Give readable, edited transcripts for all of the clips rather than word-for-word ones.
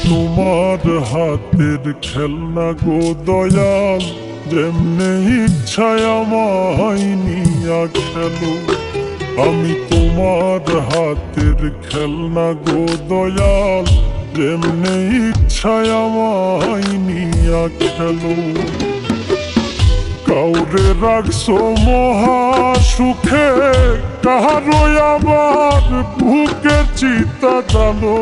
তোমার হাতের খেলনা গো দয়াল, যেমনে ইচ্ছায় আমায় নিয়া খেলো। আমি তোমার হাতের খেলনা গো দয়াল, যেমনে ইচ্ছায় আমায় নিয়া খেলো। কাউরে রাখছো মহা সুখে, কাহারো আবার বুকে চিতা জানো।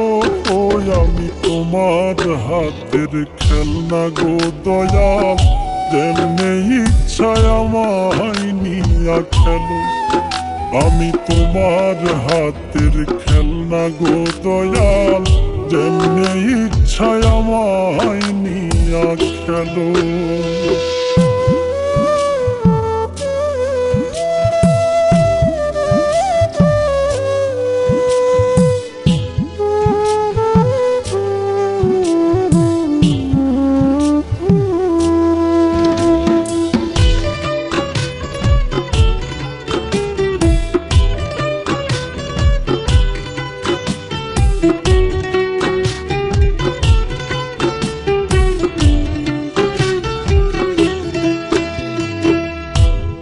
আমি তোমার হাতের খেলনা গো দয়াল, যেমনে ইচ্ছায় আমায় নিয়া খেলো। আমি তোমার হাতের খেলনা গো দয়াল, যেমনে ইচ্ছায় আমায় নিয়া খেলো।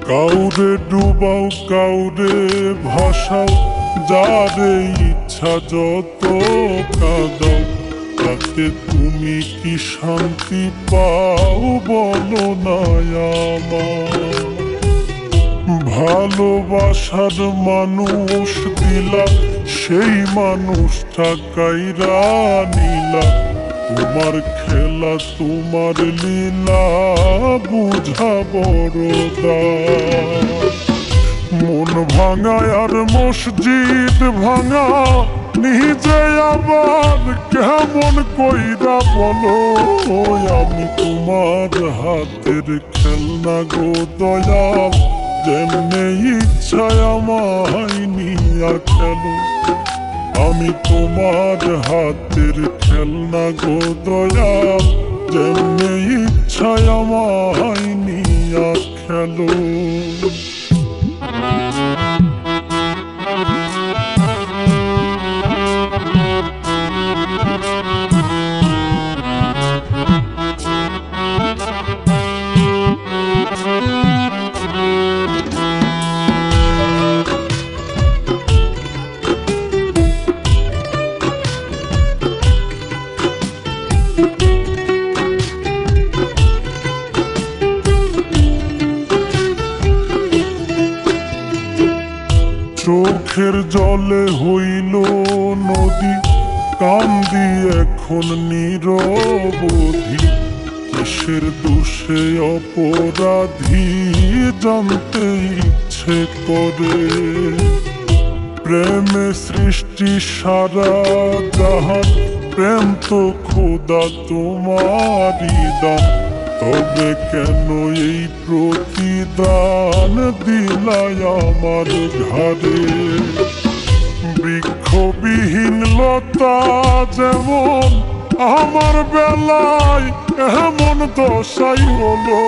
কাউরে ডুবাও কাউরে ভাসাও, যারে ইচ্ছা যত কাঁদাও। তাতে তুমি কি শান্তি পাও বলো না আমার? ভালোবাসার মানুষ দিলা, সেই মানুষটা কাইরা নিলা। তোমার খেলা তোমার লীলা, বুঝা বড়দা। মন ভাঙায় আর মসজিদ ভাঙা, নিজে আবার কেমন কইরা বলো। আমি তোমার হাতের খেলনা গো দয়াল, যেমনে ইচ্ছায় আমায় নিয়া খেলো। আমি তোমার হাতের খেলনা গো দয়াল, যেমনে ইচ্ছায় আমায় নিয়া খেলো। চোখের জলে হইল নদী, কান্দি এখন নিরবধি। কিসের দোষে অপরাধী, জানতে ইচ্ছে করে। প্রেমে সৃষ্টি সারা জাহান, প্রেম তো খোদা তোমারই দান। তবে কেন এই প্রতিদান দিলাই আমার ঘরে? বৃক্ষবিহীন লতা যেমন আমার বেলায় এমন দশাই হলো।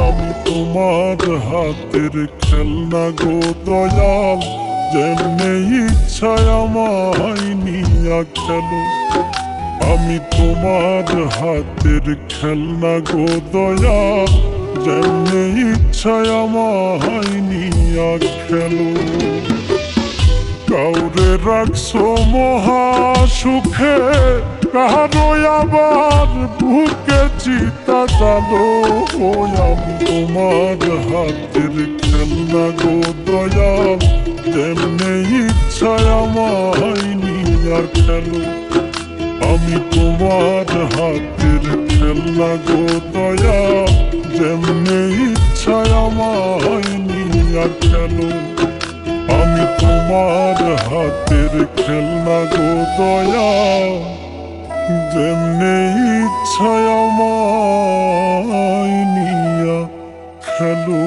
আমি তোমার হাতের খেলনা গো দয়াল, যেমনে ইচ্ছায় আমায় নিয়া খেলো। আমি তোমার হাতের খেলনা গো দয়াল, যেমনে ইচ্ছায় আমায় নিয়া খেলো। কাউরে রাখছো মহা সুখে, কাহারো আবার বুকে চিতা জানো। আমি তোমার হাতের খেলনা গো দয়াল, যেমনে ইচ্ছায় আমায় নিয়া খেলো। আমি তোমার হাতের খেলনা গো দয়াল, যেমনে ইচ্ছায় আমায় নিয়া খেলো। আমি তোমার হাতের খেলনা গো দয়াল, যেমনে ইচ্ছায় আমায় নিয়া খেলো।